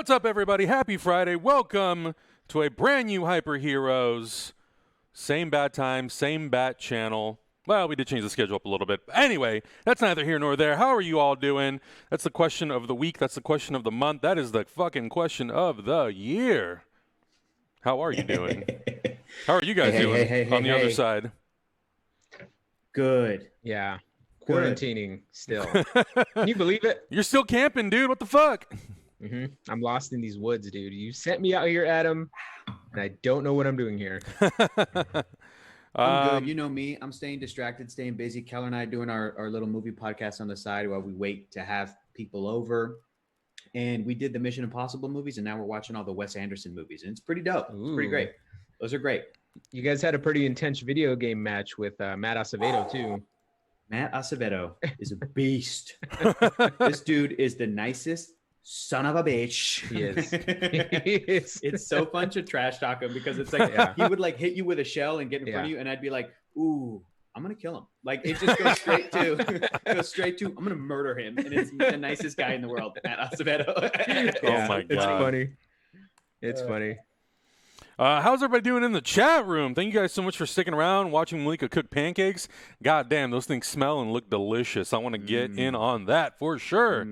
What's up, everybody? Happy Friday. Welcome to a brand new Hyper Heroes. Same bat time, same bat channel. Well, we did change the schedule up a little bit. Anyway, that's neither here nor there. How are you all doing? That's the question of the week. That's the question of the month. That is the fucking question of the year. How are you doing? How are you guys doing on the other side? Good. Yeah. Good. Quarantining still. Can you believe it? You're still camping, dude. What the fuck? I'm lost in these woods, dude. You sent me out here, Adam, and I don't know what I'm doing here. I'm good. You know me. I'm staying distracted, staying busy. Keller and I doing our little movie podcast on the side while we wait to have people over. And we did the Mission Impossible movies, and now we're watching all the Wes Anderson movies. And it's pretty dope. It's pretty great. Those are great. You guys had a pretty intense video game match with Matt Acevedo, too. Matt Acevedo is a beast. This dude is the nicest son of a bitch. He is. It's so fun to trash talk him because it's like he would like hit you with a shell and get in front of you, and I'd be like, "Ooh, I'm gonna kill him." Like it just goes straight to I'm gonna murder him, and it's the nicest guy in the world, Matt Acevedo. Oh my god, it's funny. It's funny. How's everybody doing in the chat room? Thank you guys so much for sticking around, watching Malika cook pancakes. God damn, those things smell and look delicious. I want to get in on that for sure.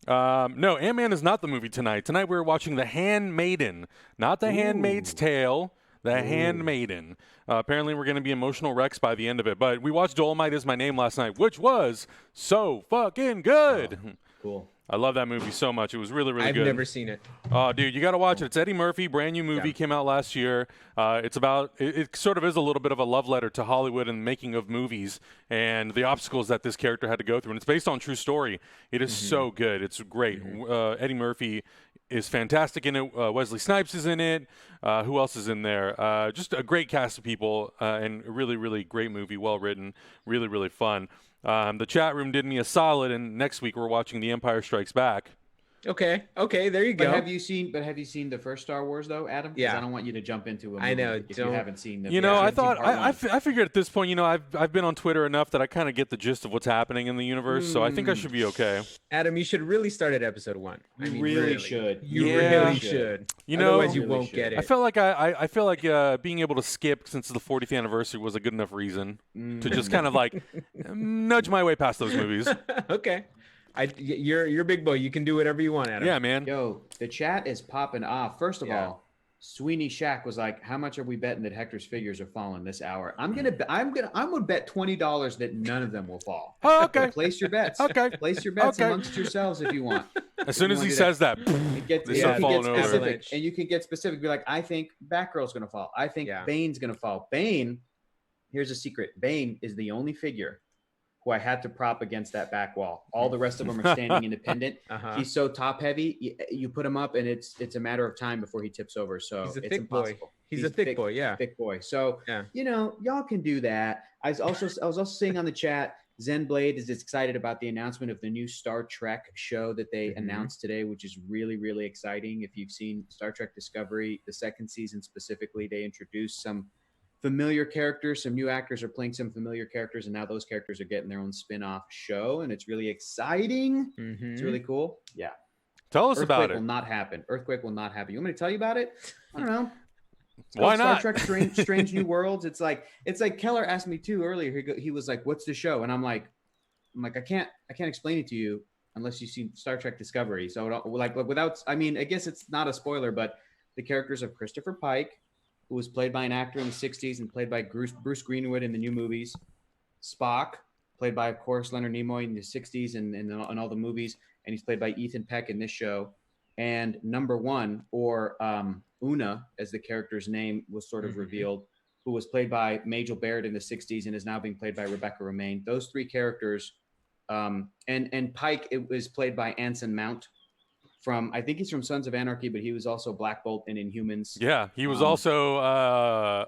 No, Ant-Man is not the movie tonight. Tonight we're watching The Handmaiden, not The Handmaid's Tale, The Handmaiden. Apparently we're going to be emotional wrecks by the end of it. But we watched Dolomite Is My Name last night, which was so fucking good. Oh, cool. I love that movie so much. It was really, really good. I've never seen it. Oh, dude, you got to watch it. It's Eddie Murphy, brand new movie, came out last year. It's about, it sort of is a little bit of a love letter to Hollywood and making of movies and the obstacles that this character had to go through. And it's based on true story. It is so good. It's great. Eddie Murphy is fantastic in it. Wesley Snipes is in it. Who else is in there? Just a great cast of people and a really, really great movie, well written, really, really fun. The chat room did me a solid, and next week we're watching The Empire Strikes Back. Okay, there you go. But have you seen the first Star Wars though, Adam? Yeah. I don't want you to jump into a movie I know. if you haven't seen the. You know, I thought I figured at this point, you know, I've been on Twitter enough that I kind of get the gist of what's happening in the universe, so I think I should be okay. Adam, you should really start at episode 1. You really should. You really should. You know, otherwise you won't get it. I feel like I feel like being able to skip since the 40th anniversary was a good enough reason to just kind of like nudge my way past those movies. Okay. You're a big boy. You can do whatever you want, Adam. Yeah, man. Yo, the chat is popping off. First of all, Sweeney Shack was like, "How much are we betting that Hector's figures are falling this hour?" I'm gonna bet $20 that none of them will fall. Oh, okay. So place your bets. Okay. Place your bets amongst yourselves if you want. As soon as he says that, they start falling over. Specific, and you can get specific. Be like, I think Batgirl's gonna fall. I think Bane's gonna fall. Bane. Here's a secret. Bane is the only figure who I had to prop against that back wall. All the rest of them are standing independent. He's so top heavy. You put him up, and it's a matter of time before he tips over. So he's a it's thick impossible. boy. He's a thick boy. Yeah, thick boy. So you know, y'all can do that. I was also seeing on the chat, Zenblade is excited about the announcement of the new Star Trek show that they announced today, which is really, really exciting. If you've seen Star Trek Discovery, the second season specifically, they introduced some familiar characters. Some new actors are playing some familiar characters, and now those characters are getting their own spin-off show, and it's really exciting. It's really cool. Yeah. Tell us about it. Earthquake will not happen. Earthquake will not happen. You want me to tell you about it? I don't know. Why not? Star Trek Strange New Worlds. It's like Keller asked me too earlier. He was like, "What's the show?" And I'm like, I can't explain it to you unless you've seen Star Trek Discovery. So like without, I mean, I guess it's not a spoiler, but the characters of Christopher Pike, who was played by an actor in the 60s and played by Bruce Greenwood in the new movies. Spock, played by, of course, Leonard Nimoy in the 60s and in all the movies. And he's played by Ethan Peck in this show. And number one, or Una, as the character's name was sort of revealed, who was played by Majel Barrett in the 60s and is now being played by Rebecca Romaine. Those three characters, and Pike, it was played by Anson Mount. I think he's from Sons of Anarchy, but he was also Black Bolt in Inhumans. Yeah, he was also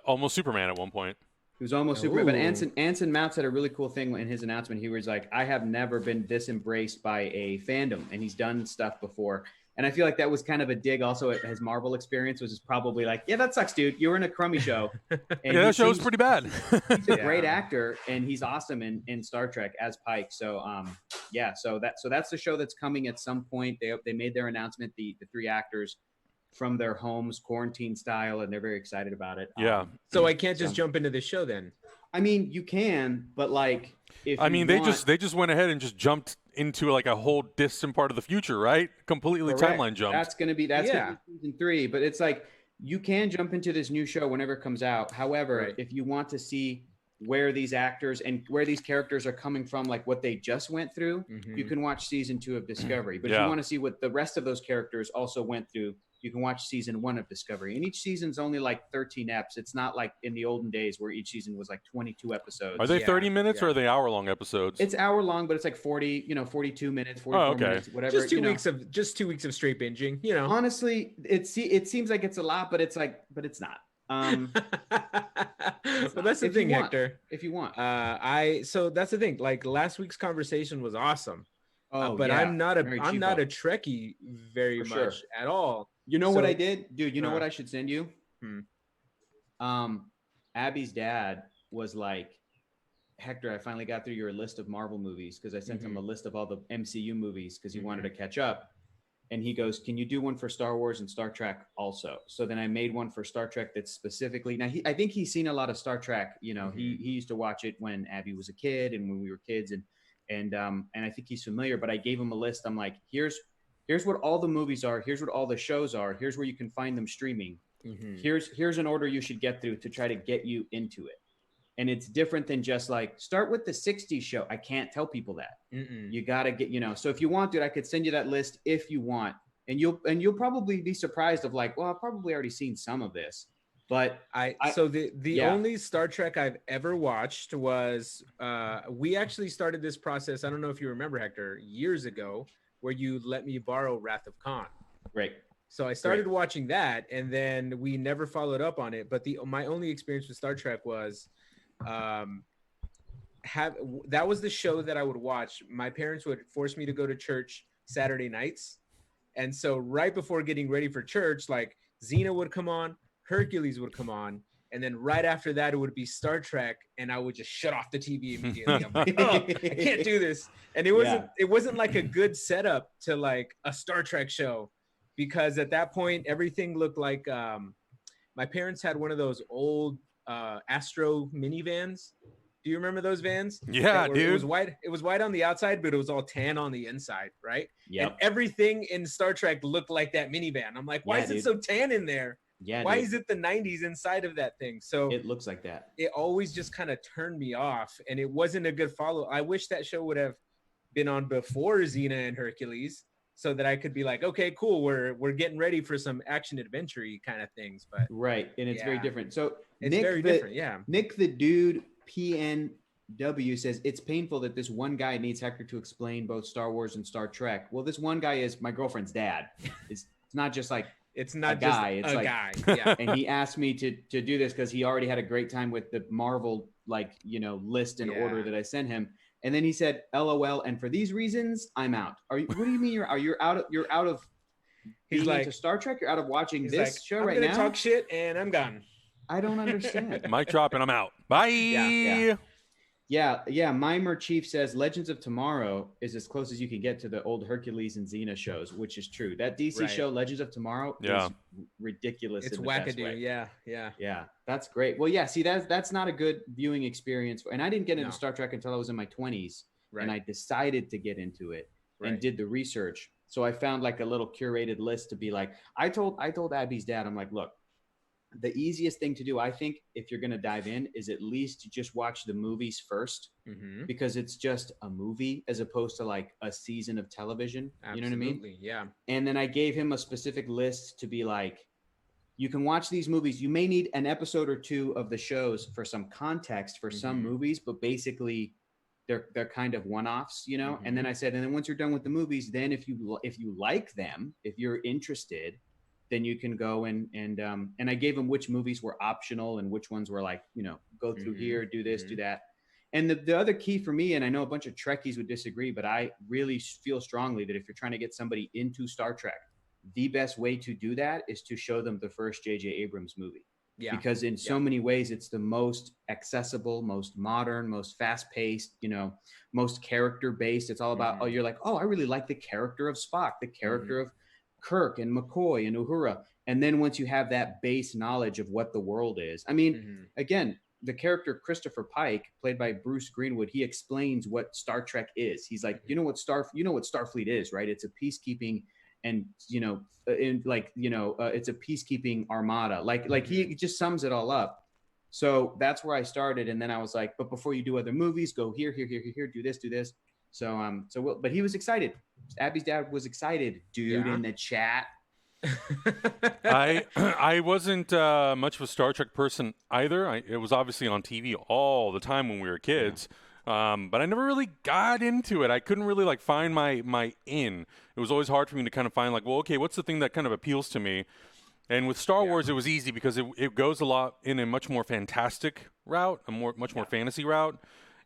almost Superman at one point. He was almost Superman. But Anson Mount said a really cool thing in his announcement. He was like, "I have never been this embraced by a fandom," and he's done stuff before. And I feel like that was kind of a dig also at his Marvel experience, which is probably like, yeah, that sucks, dude. You were in a crummy show. And Yeah, that show's pretty bad. He's a great actor, and he's awesome in Star Trek as Pike. So yeah, so that's the show that's coming at some point. They made their announcement, the 3 actors from their homes, quarantine style, and they're very excited about it. Yeah. So I can't just jump into the show then. I mean, you can, but like, if they just went ahead and just jumped into like a whole distant part of the future, right? Completely timeline jumped. That's gonna be season 3, but it's like you can jump into this new show whenever it comes out. However, if you want to see where these actors and where these characters are coming from, like what they just went through, you can watch season 2 of Discovery. But if you want to see what the rest of those characters also went through, you can watch season 1 of Discovery. And each season's only like 13 eps. It's not like in the olden days where each season was like 22 episodes. Are they 30 minutes or are they hour-long episodes? It's hour long, but it's like 42 minutes, 44 minutes, whatever. Just 2 weeks of straight binging, you know. Honestly, it seems like it's a lot, but it's not. But that's the thing, Hector. If you want, so that's the thing. Like last week's conversation was awesome. But yeah, I'm not a Trekkie very much at all. You know what I did, dude? You know what I should send you? Abby's dad was like, Hector, I finally got through your list of Marvel movies because I sent him a list of all the MCU movies because he wanted to catch up. And he goes, can you do one for Star Wars and Star Trek also? So then I made one for Star Trek that's specifically, now I think he's seen a lot of Star Trek. You know, he used to watch it when Abby was a kid and when we were kids. And I think he's familiar, but I gave him a list. I'm like, here's what all the movies are. Here's what all the shows are. Here's where you can find them streaming. Here's an order you should get through to try to get you into it. And it's different than just like, start with the 60s show. I can't tell people that. You got to get, so if you want, dude, I could send you that list if you want. And you'll probably be surprised of like, well, I've probably already seen some of this. But so the only Star Trek I've ever watched was we actually started this process. I don't know if you remember, Hector, years ago, where you let me borrow Wrath of Khan. Right. So I started watching that, and then we never followed up on it. But my only experience with Star Trek was that was the show that I would watch. My parents would force me to go to church Saturday nights, and so right before getting ready for church, like Xena would come on, Hercules would come on, and then right after that it would be Star Trek, and I would just shut off the TV immediately. I'm like, oh, I can't do this. And it wasn't like a good setup to like a Star Trek show, because at that point everything looked like my parents had one of those old Astro minivans. Do you remember those vans? Yeah, dude. It was white. It was white on the outside, but it was all tan on the inside, right? Yeah. And everything in Star Trek looked like that minivan. I'm like, why is it so tan in there? Yeah. Why is it the 90s inside of that thing? So it looks like that. It always just kind of turned me off, and it wasn't a good follow. I wish that show would have been on before Xena and Hercules, so that I could be like, okay, cool, we're getting ready for some action adventure-y kind of things. But right, and it's very different. So it's very different. Yeah. Nick the Dude PNW says it's painful that this one guy needs Hector to explain both Star Wars and Star Trek. Well, this one guy is my girlfriend's dad. It's not just like it's not a just guy. It's a like, guy. Yeah. And he asked me to do this because he already had a great time with the Marvel list and order that I sent him. And then he said, "LOL." And for these reasons, I'm out. What do you mean you're out of? He's like into Star Trek. You're out of watching this show right now. I'm gonna talk shit and I'm gone. I don't understand. Mic drop and I'm out. Bye. Yeah. Mimer Chief says Legends of Tomorrow is as close as you can get to the old Hercules and Xena shows, which is true. That DC show, Legends of Tomorrow, is ridiculous. It's wackadoo. Yeah. That's great. Well, yeah. See, that's not a good viewing experience. And I didn't get into Star Trek until I was in my 20s, and I decided to get into it and did the research. So I found like a little curated list to be like. I told Abby's dad, I'm like, look. The easiest thing to do, I think, if you're going to dive in, is at least just watch the movies first, because it's just a movie as opposed to like a season of television. Absolutely, you know what I mean? Yeah. And then I gave him a specific list to be like, you can watch these movies. You may need an episode or two of the shows for some context for some movies, but basically they're kind of one-offs, And then I said, and then once you're done with the movies, then if you like them, if you're interested, then you can go and I gave him which movies were optional and which ones were like, go through here, do this, do that. And the other key for me, and I know a bunch of Trekkies would disagree, but I really feel strongly that if you're trying to get somebody into Star Trek, the best way to do that is to show them the first J.J. Abrams movie. Yeah. Because in so many ways, it's the most accessible, most modern, most fast-paced, most character-based. It's all about, you're like, I really like the character of Spock, the character of Kirk and McCoy and Uhura. And then once you have that base knowledge of what the world is, I mean, again, the character Christopher Pike, played by Bruce Greenwood, he explains what Star Trek is. He's like, you know what Starfleet is, right? It's a peacekeeping, and it's a peacekeeping armada. Like he just sums it all up. So that's where I started, and then I was like, but before you do other movies, go here, do this. But he was excited. Abby's dad was excited, dude, in the chat. I wasn't much of a Star Trek person either. It was obviously on TV all the time when we were kids, but I never really got into it. I couldn't really find my in. It was always hard for me to kind of find okay, what's the thing that kind of appeals to me? And with Star Wars, it was easy because it goes a lot in a much more fantastic route, much more fantasy route,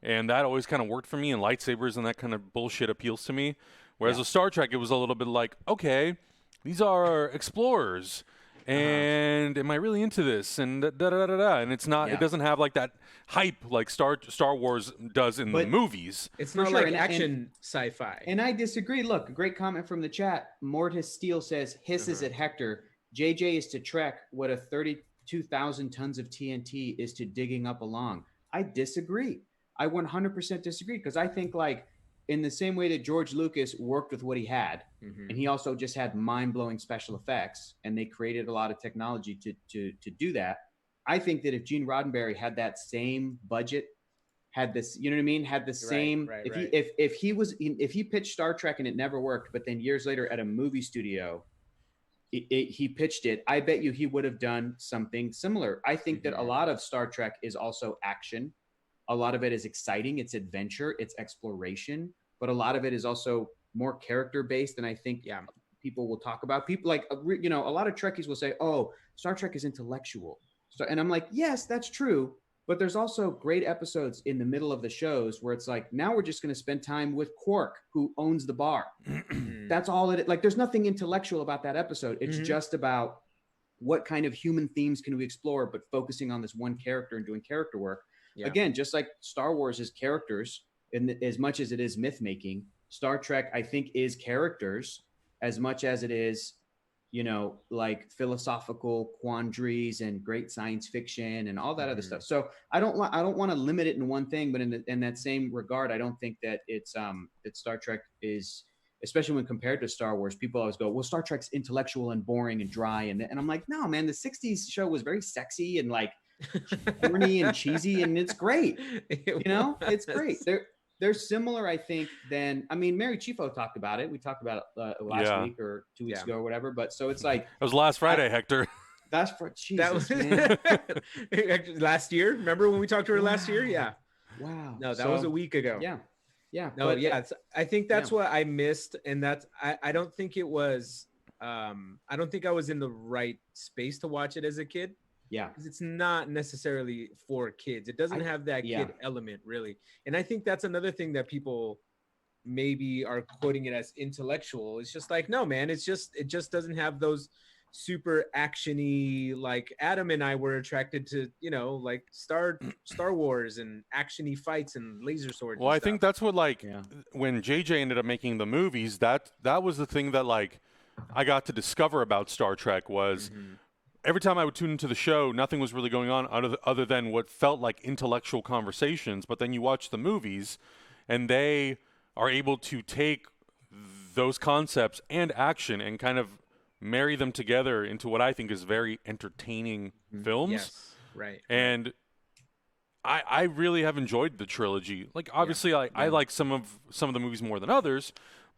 and that always kind of worked for me. And lightsabers and that kind of bullshit appeals to me. Whereas with Star Trek, it was a little bit like, okay, these are explorers, and am I really into this? And and it's not. It doesn't have that hype like Star Wars does in the movies. It's not like action sci-fi. And I disagree. Look, a great comment from the chat. Mortis Steele says, hisses at Hector. JJ is to Trek what a 32,000 tons of TNT is to digging up along. I disagree. I 100% disagree, because I think in the same way that George Lucas worked with what he had, and he also just had mind-blowing special effects, and they created a lot of technology to do that. I think that if Gene Roddenberry had that same budget, had this, had the same, if he pitched Star Trek and it never worked, but then years later at a movie studio, he pitched it, I bet you he would have done something similar. I think that a lot of Star Trek is also action. A lot of it is exciting. It's adventure. It's exploration. But a lot of it is also more character-based. And I think people will talk about. People a lot of Trekkies will say, oh, Star Trek is intellectual. And I'm like, yes, that's true. But there's also great episodes in the middle of the shows where it's like, now we're just going to spend time with Quark, who owns the bar. That's all it is. There's nothing intellectual about that episode. It's just about what kind of human themes can we explore, but focusing on this one character and doing character work. Yeah. Again, just like Star Wars is characters, and as much as it is myth making, Star Trek, I think, is characters as much as it is, philosophical quandaries and great science fiction and all that other stuff. So I don't want to limit it in one thing, but in that same regard, I don't think that it's that Star Trek is, especially when compared to Star Wars, people always go, well, Star Trek's intellectual and boring and dry, and I'm like, no, man, the '60s show was very sexy and corny and cheesy, and it's great. It's great. They're similar, I think. Mary Chifo talked about it. We talked about it last week or 2 weeks ago or whatever. But so it's like, it was last Friday, Hector. That's for Jesus, that was man. Last year. Remember when we talked to her last year? Yeah. Wow. No, that was a week ago. Yeah. Yeah. No, but, I think that's what I missed, and that's I don't think it was. I don't think I was in the right space to watch it as a kid. Yeah, because it's not necessarily for kids. It doesn't have that kid element, really. And I think that's another thing that people maybe are quoting it as intellectual. It's just like, no, man, it just doesn't have those super actiony, like Adam and I were attracted to, like Star Wars and actiony fights and laser swords. Well, I think that's what when JJ ended up making the movies, that was the thing that I got to discover about Star Trek was. Every time I would tune into the show, nothing was really going on other than what felt like intellectual conversations. But then you watch the movies, and they are able to take those concepts and action and kind of marry them together into what I think is very entertaining films. Yes, right. And I really have enjoyed the trilogy. Obviously, I like some of the movies more than others.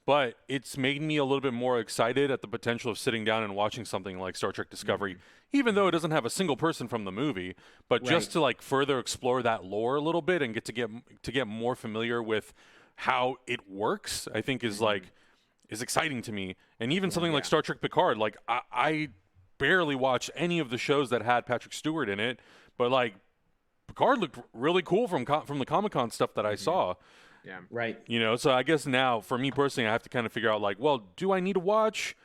But it's made me a little bit more excited at the potential of sitting down and watching something like Star Trek Discovery, even though it doesn't have a single person from the movie. But just to further explore that lore a little bit and to get more familiar with how it works, I think is exciting to me. And even something like Star Trek Picard, I barely watch any of the shows that had Patrick Stewart in it, but Picard looked really cool from the Comic-Con stuff that I saw. Yeah. Right. So I guess now for me personally, I have to kind of figure out well, do I need to watch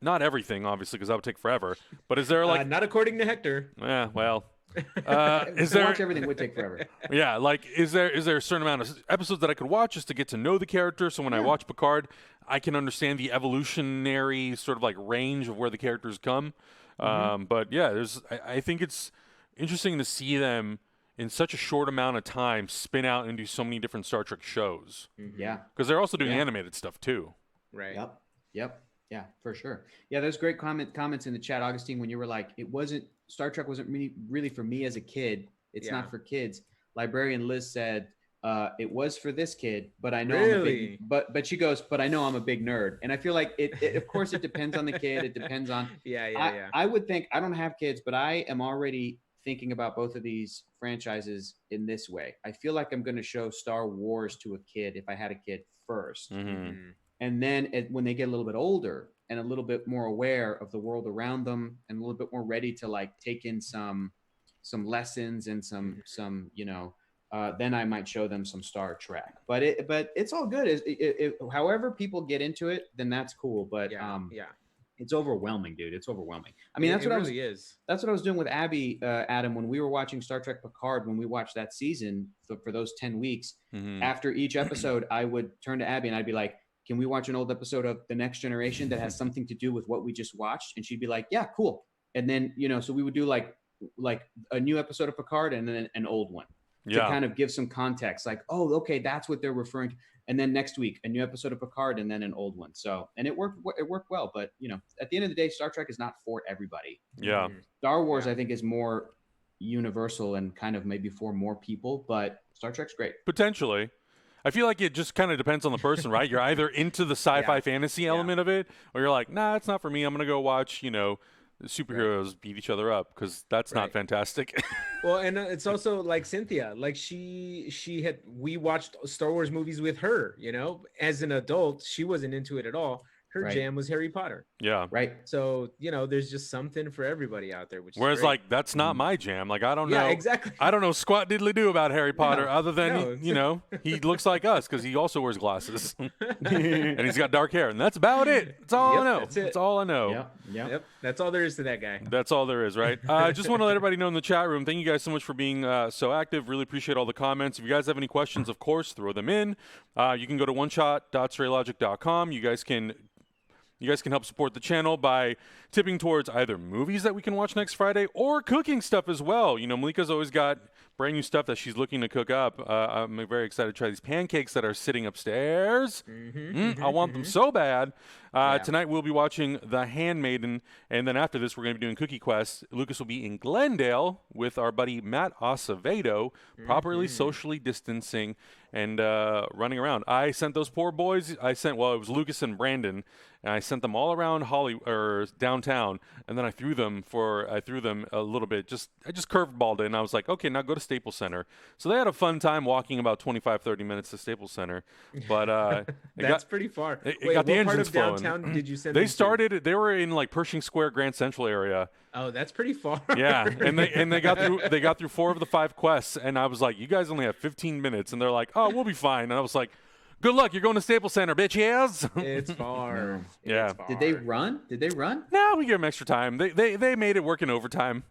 not everything, obviously, because that would take forever. But is there like, not according to Hector. yeah, well, is To there? watch everything would take forever. Yeah, like is there a certain amount of episodes that I could watch just to get to know the character? So when I watch Picard, I can understand the evolutionary sort of like range of where the characters come. But yeah, I think it's interesting to see them in such a short amount of time spin out and do so many different Star Trek shows. Yeah. Because they're also doing animated stuff too. Right. Yep. Yeah, for sure. Yeah, there's great comments in the chat, Augustine, when you were like, Star Trek wasn't really for me as a kid. It's not for kids. Librarian Liz said, it was for this kid, but I know I'm a big, but she goes, but I know I'm a big nerd. And I feel like it of course it depends on the kid. It depends on I would think, I don't have kids, but I am already thinking about both of these franchises in this way. I feel like I'm going to show Star Wars to a kid if I had a kid first. And then when they get a little bit older and a little bit more aware of the world around them and a little bit more ready to like take in some lessons and some then I might show them some Star Trek. But it's all good. However people get into it, then that's cool. But it's overwhelming, dude. It's overwhelming. I mean, that's what I was doing with Abby, Adam, when we were watching Star Trek Picard. When we watched that season for those 10 weeks, after each episode, I would turn to Abby and I'd be like, can we watch an old episode of The Next Generation that has something to do with what we just watched? And she'd be like, yeah, cool. And then, so we would do like a new episode of Picard and then an old one to kind of give some context. Like, oh, okay, that's what they're referring to. And then next week, a new episode of Picard and then an old one. So, and it worked well. But, at the end of the day, Star Trek is not for everybody. Yeah. Star Wars, I think, is more universal and kind of maybe for more people. But Star Trek's great. Potentially. I feel like it just kind of depends on the person, right? You're either into the sci-fi fantasy element of it, or you're like, nah, it's not for me. I'm going to go watch, superheroes beat each other up because that's not fantastic. Well, and it's also like Cynthia, like we watched Star Wars movies with her, as an adult, she wasn't into it at all. Her jam was Harry Potter. Yeah. Right. So, there's just something for everybody out there, which is Whereas great. Like, that's not my jam. Like, I don't know. Yeah, exactly. I don't know squat diddly do about Harry Potter other than, he looks like us because he also wears glasses and he's got dark hair. And that's about it. That's all I know. That's all I know. Yep. That's all there is to that guy. That's all there is, right? I just want to let everybody know in the chat room, thank you guys so much for being so active. Really appreciate all the comments. If you guys have any questions, of course, throw them in. You can go to oneshot.straylogic.com. You guys can help support the channel by tipping towards either movies that we can watch next Friday or cooking stuff as well. Malika's always got brand new stuff that she's looking to cook up. I'm very excited to try these pancakes that are sitting upstairs. I want them so bad. Tonight we'll be watching The Handmaiden, and then after this we're going to be doing Cookie Quest. Lucas will be in Glendale with our buddy Matt Acevedo, properly socially distancing and running around. I sent those poor boys. It was Lucas and Brandon, and I sent them all around downtown, and then I threw them a little bit. I just curveballed it, and I was like, okay, now go to Staples Center. So they had a fun time walking about 25-30 minutes to Staples Center, but that's pretty far. It got the engines flowing. Downtown did you send they started they were in like Pershing Square, Grand Central area. Oh, that's pretty far. Yeah, and they got through 4 of the 5 quests, and I was like, you guys only have 15 minutes, and they're like, oh, we'll be fine. And I was like, good luck, you're going to Staples Center, bitches. It's far. Yeah. It's far. Did they run? No, we give them extra time. They made it work in overtime.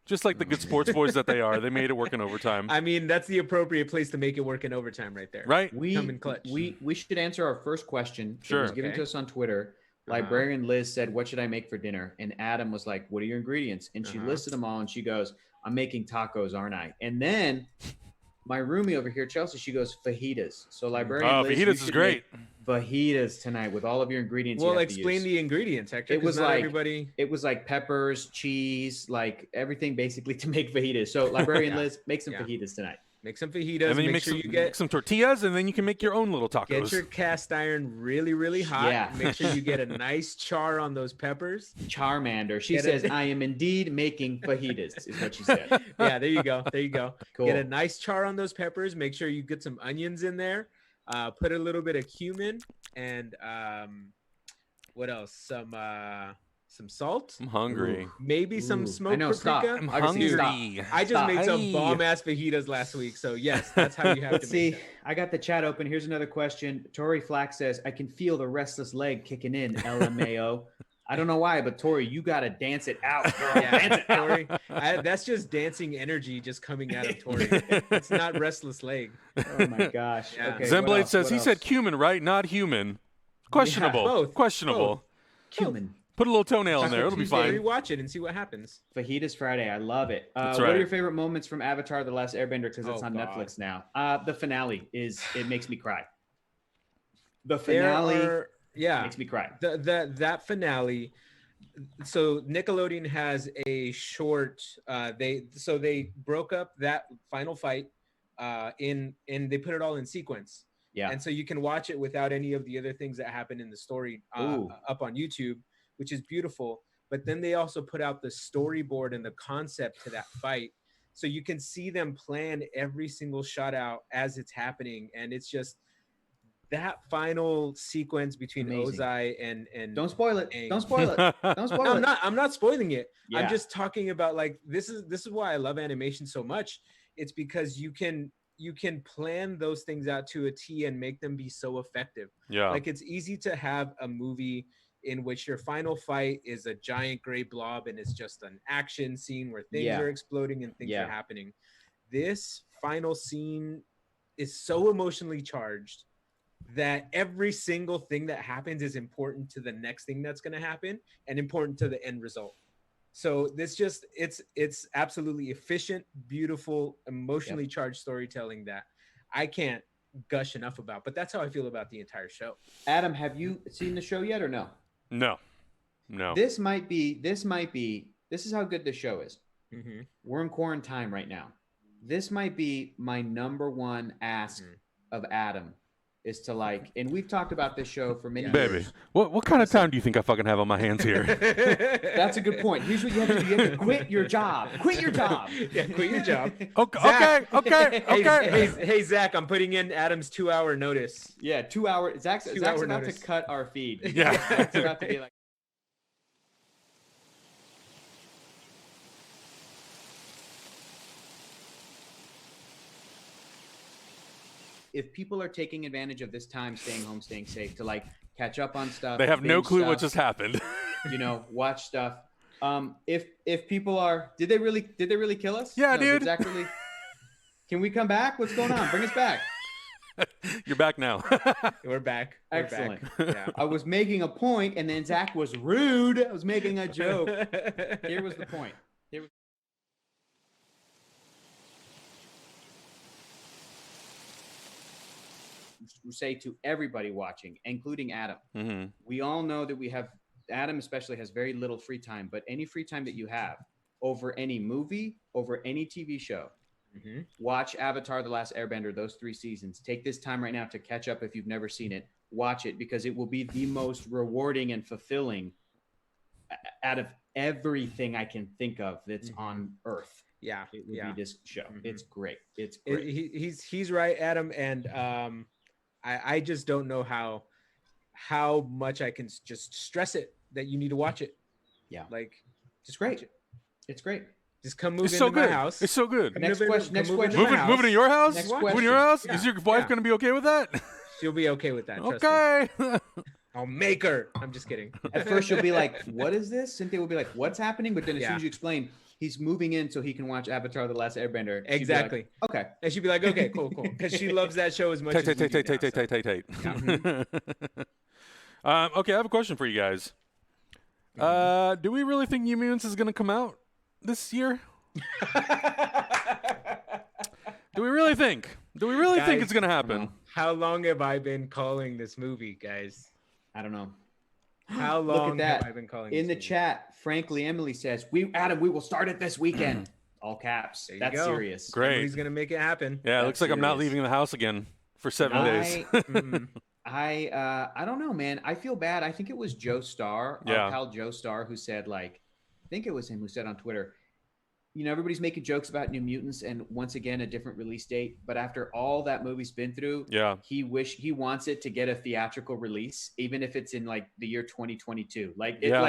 Just like the good sports boys that they are, they made it work in overtime. I mean, that's the appropriate place to make it work in overtime right there. Right? Come in clutch. We should answer our first question. Sure. It was given to us on Twitter. Librarian Liz said, what should I make for dinner? And Adam was like, what are your ingredients? And she listed them all, and she goes, I'm making tacos, aren't I? And then my roomie over here, Chelsea, she goes, fajitas. So Librarian Liz, fajitas is great. Fajitas tonight with all of your ingredients. Well, explain the ingredients, Hector. It was like everybody. It was like peppers, cheese, like everything basically to make fajitas. So Librarian Liz, make some fajitas tonight. Make some fajitas. And then you make some tortillas, and then you can make your own little tacos. Get your cast iron really, really hot. Yeah. Make sure you get a nice char on those peppers. Charmander. She says, I am indeed making fajitas, is what she said. Yeah, there you go. Cool. Get a nice char on those peppers. Make sure you get some onions in there. Put a little bit of cumin and what else? some salt, I'm hungry. maybe some Ooh. smoked I know, stop. paprika. I'm Augustine, stop. hungry. I just Stop. made some Hey. bomb ass fajitas last week, so yes, that's how you have Let's to make see. them. I got the chat open. Here's another question. Tori Flack says, I can feel the restless leg kicking in, LMAO. I don't know why, but Tori, you got to dance it out, girl. Dance it out. Tori. That's just dancing energy just coming out of Tori. It's not restless leg. Oh, my gosh. Yeah. Okay, Zenblade what else? says What he else? said cumin, right? Not human. Questionable. both. Questionable. Cumin. Put a little toenail in Taco there. It'll be Tuesday. fine. Rewatch it and see what happens. Fajitas Friday. I love it. That's What are right. your favorite moments from Avatar The Last Airbender? Because it's Oh, on God. Netflix now. The finale it makes me cry. The finale makes me cry. That finale. So Nickelodeon has a short. They broke up that final fight, and they put it all in sequence. Yeah. And so you can watch it without any of the other things that happen in the story up on YouTube, which is beautiful. But then they also put out the storyboard and the concept to that fight, so you can see them plan every single shot out as it's happening, and it's just that final sequence between Amazing. Ozai and Don't spoil it. Aang. Don't spoil it. Don't spoil No, it. I'm not spoiling it. Yeah. I'm just talking about, like, this is why I love animation so much. It's because you can plan those things out to a T and make them be so effective. Yeah. Like, it's easy to have a movie in which your final fight is a giant gray blob and it's just an action scene where things are exploding and things are happening. This final scene is so emotionally charged that every single thing that happens is important to the next thing that's going to happen and important to the end result. So this just it's absolutely efficient, beautiful, emotionally charged storytelling that I can't gush enough about. But that's how I feel about the entire show. Adam, have you seen the show yet or no? No. This is how good this show is. Mm-hmm. We're in quarantine right now. This might be my number one ask of Adam is to, like, and we've talked about this show for many Baby, years. what kind of time do you think I fucking have on my hands here? That's a good point. Here's what you have to do. You have to quit your job. Quit your job. Yeah, quit your job. Okay. Hey, Zach, I'm putting in Adam's 2-hour notice. Yeah, 2 hour. Zach's about notice. to cut our feed. Yeah. Zach's about to be like. If people are taking advantage of this time, staying home, staying safe, to, like, catch up on stuff, They have no binge clue what stuff, just happened. watch stuff. If people are, did they really kill us? Yeah, Did dude. Zach really? Can we come back? What's going on? Bring us back. You're back now. We're back. Excellent. Yeah. I was making a point, and then Zach was rude. I was making a joke. Here was the point. Say to everybody watching, including Adam, Mm-hmm. we all know that Adam especially has very little free time, but any free time that you have over any movie, over any TV show, watch Avatar: The Last Airbender, those 3 seasons. Take this time right now to catch up if you've never seen it. Watch it, because it will be the most rewarding and fulfilling out of everything I can think of that's on Earth. Yeah. It will be this show. Mhm. It's great. It's great. He's right, Adam, and I just don't know how much I can just stress it that you need to watch it. Yeah. Like, It's great. It's great. just come move It's into so good. my house. It's so good. Next question. Moving to your house? Next Moving to question. your house? Yeah. Is your wife Yeah. going to be okay with that? She'll be okay with that. Trust me. Okay. I'll make her. I'm just kidding. At first, you'll be like, "What is this?" Cynthia will be like, "What's happening?" But then, as soon Yeah. as you explain, he's moving in so he can watch Avatar: The Last Airbender. she'd be like, Exactly. okay. And she'd be like, okay, cool. Because she loves that show as much as we do now, so. Okay, I have a question for you guys. Do we really think New Mutants is going to come out this year? Do we really think? Do we really think Guys, it's going to happen? How long have I been calling this movie, guys? I don't know. How Look long at have that. I been calling In the this movie? chat, Frankly Emily says, Adam, we will start it this weekend." All caps. There you That's go. serious. Great. He's gonna make it happen. Yeah, it That's looks like I'm not serious. leaving the house again for 7 days. Mhm. I don't know, man. I feel bad. I think it was Joe Starr, Yeah. our pal Joe Starr, who said, like, I think it was him who said on Twitter, everybody's making jokes about New Mutants and once again a different release date. But after all that movie's been through, Yeah. he wants it to get a theatrical release, even if it's in, like, the year 2022. Like, Yeah.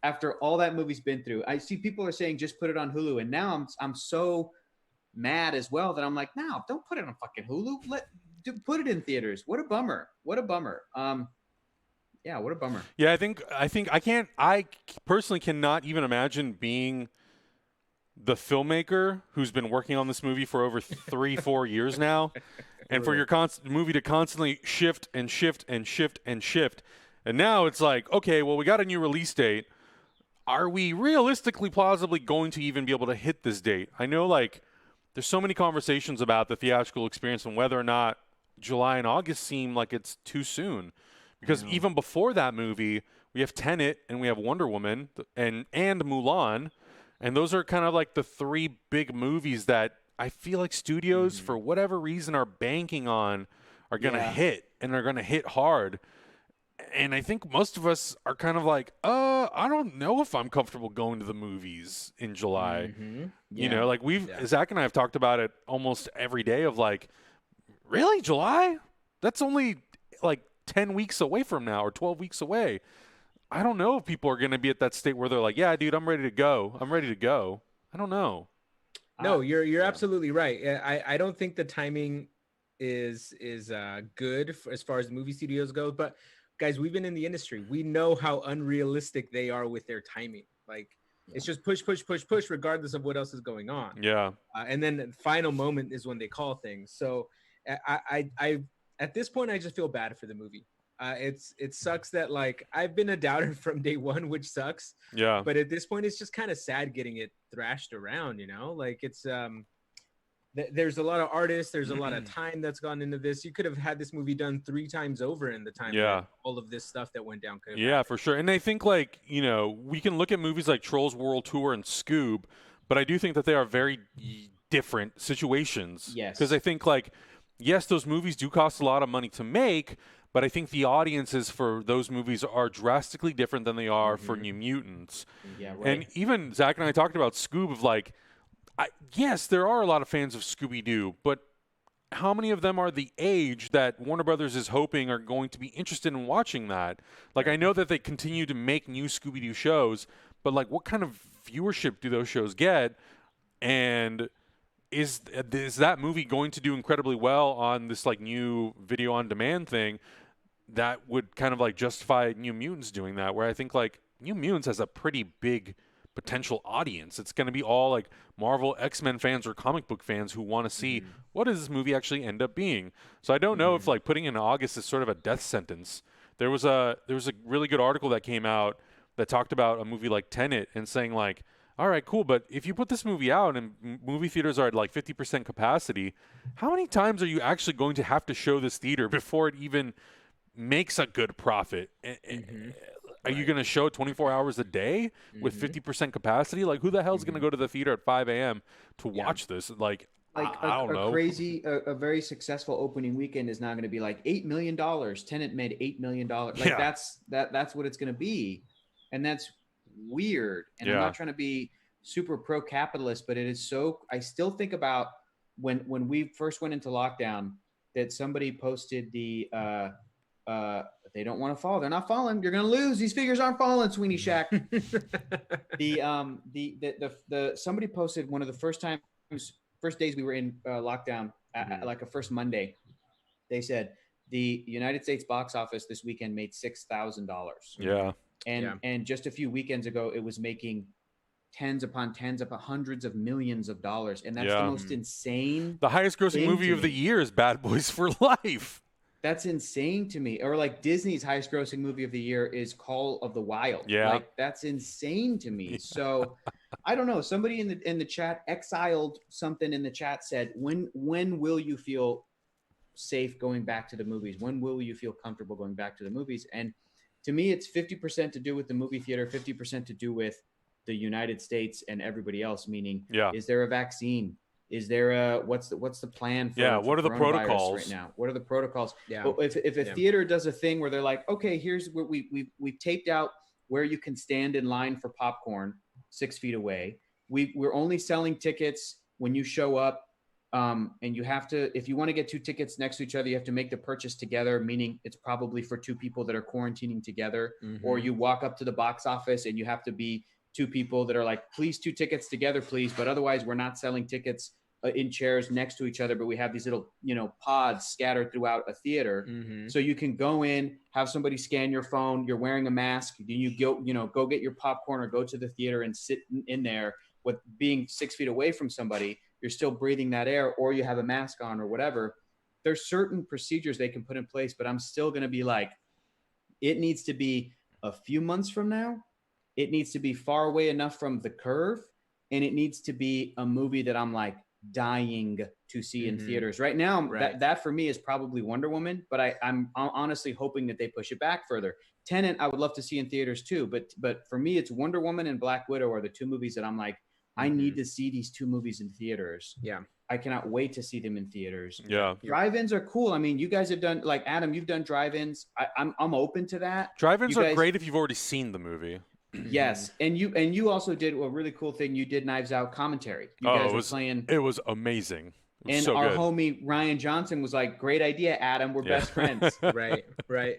after all that movie's been through. I see people are saying just put it on Hulu, and now I'm so mad as well that I'm like, no, don't put it on fucking Hulu. Put it in theaters. What a bummer. What a bummer. Yeah, what a bummer. Yeah, I personally cannot even imagine being the filmmaker who's been working on this movie for over 3-4 years now, and for your movie to constantly shift and shift and shift and shift. And now it's like, okay, well, we got a new release date. Are we realistically, plausibly going to even be able to hit this date? I know, like, there's so many conversations about the theatrical experience and whether or not July and August seem like it's too soon. Because even before that movie, we have Tenet and we have Wonder Woman and Mulan. And those are kind of like the three big movies that I feel like studios, for whatever reason, are banking on are going to hit, and they're going to hit hard. And I think most of us are kind of like, I don't know if I'm comfortable going to the movies in July. You know, like Zach and I have talked about it almost every day of like, really, July? That's only like 10 weeks away from now, or 12 weeks away. I don't know if people are going to be at that state where they're like, yeah, dude, I'm ready to go. I don't know. No, you're absolutely right. I don't think the timing is good as far as movie studios go. But guys, we've been in the industry. We know how unrealistic they are with their timing. Like it's just push, regardless of what else is going on. Yeah. And then the final moment is when they call things. So I at this point, I just feel bad for the movie. It sucks that like I've been a doubter from day one, which sucks. Yeah. But at this point, it's just kind of sad getting it thrashed around, you know, like it's there's a lot of artists, there's a lot of time that's gone into this. You could have had this movie done 3 times over in the time. Yeah. All of this stuff that went down. Yeah, for sure. And I think like, you know, we can look at movies like Trolls World Tour and Scoob, but I do think that they are very different situations. Yes. Because I think like, yes, those movies do cost a lot of money to make, but I think the audiences for those movies are drastically different than they are for New Mutants. Yeah, right. And even Zach and I talked about Scoob of like, yes, there are a lot of fans of Scooby-Doo, but how many of them are the age that Warner Brothers is hoping are going to be interested in watching that? Like, I know that they continue to make new Scooby-Doo shows, but like, what kind of viewership do those shows get? And is that movie going to do incredibly well on this like new video on demand thing that would kind of like justify New Mutants doing that, where I think like New Mutants has a pretty big potential audience. It's going to be all like Marvel, X-Men fans or comic book fans who want to see what does this movie actually end up being. So I don't know if like putting in August is sort of a death sentence. There was a really good article that came out that talked about a movie like Tenet and saying like, all right, cool, but if you put this movie out and movie theaters are at like 50% capacity, how many times are you actually going to have to show this theater before it even makes a good profit? Are you going to show it 24 hours a day with 50% capacity? Like, who the hell is going to go to the theater at 5 a.m. to watch this? Like I don't know. A very successful opening weekend is now going to be like $8 million. Tenet made $8 million. Like that's what it's going to be. And that's weird. And I'm not trying to be super pro-capitalist, but it is so, I still think about when we first went into lockdown that somebody posted the, they don't want to fall. They're not falling. You're going to lose. These figures aren't falling, Sweeney Shack. Somebody posted one of the first days we were in lockdown, like a first Monday. They said the United States box office this weekend made $6,000. Yeah. And just a few weekends ago, it was making tens upon hundreds of millions of dollars. And that's the most insane. The highest grossing movie of the year is Bad Boys for Life. That's insane to me. Or like Disney's highest grossing movie of the year is Call of the Wild. Yeah. Like that's insane to me. So I don't know. Somebody in the chat exiled something in the chat said, when will you feel safe going back to the movies? When will you feel comfortable going back to the movies? And to me, it's 50% to do with the movie theater, 50% to do with the United States and everybody else. Meaning, is there a vaccine? Is there a what's the plan for what are the protocols right now? What are the protocols? Yeah. Well, if a theater does a thing where they're like, okay, here's what we've taped out where you can stand in line for popcorn 6 feet away. We're only selling tickets when you show up And you have to, if you want to get 2 tickets next to each other, you have to make the purchase together, meaning it's probably for 2 people that are quarantining together. Or you walk up to the box office and you have to be 2 people that are like, please 2 tickets together, please. But otherwise, we're not selling tickets in chairs next to each other, but we have these little, pods scattered throughout a theater. So you can go in, have somebody scan your phone, you're wearing a mask, then you go get your popcorn or go to the theater and sit in there with being 6 feet away from somebody. You're still breathing that air, or you have a mask on or whatever. There's certain procedures they can put in place, but I'm still going to be like, it needs to be a few months from now. It needs to be far away enough from the curve. And it needs to be a movie that I'm like dying to see in theaters right now. That for me is probably Wonder Woman, but I'm honestly hoping that they push it back further. Tenet, I would love to see in theaters too. But for me, it's Wonder Woman and Black Widow are the 2 movies that I'm like, I need to see these 2 movies in theaters. Yeah. I cannot wait to see them in theaters. Yeah. Drive-ins are cool. I mean, you guys have done, like Adam, you've done drive-ins. I'm open to that. Drive-ins are great if you've already seen the movie. Yes. And you also did a really cool thing. You did Knives Out commentary. You guys were playing. It was amazing. And so our good. homie Ryan Johnson was like, great idea, Adam. We're best friends. Right.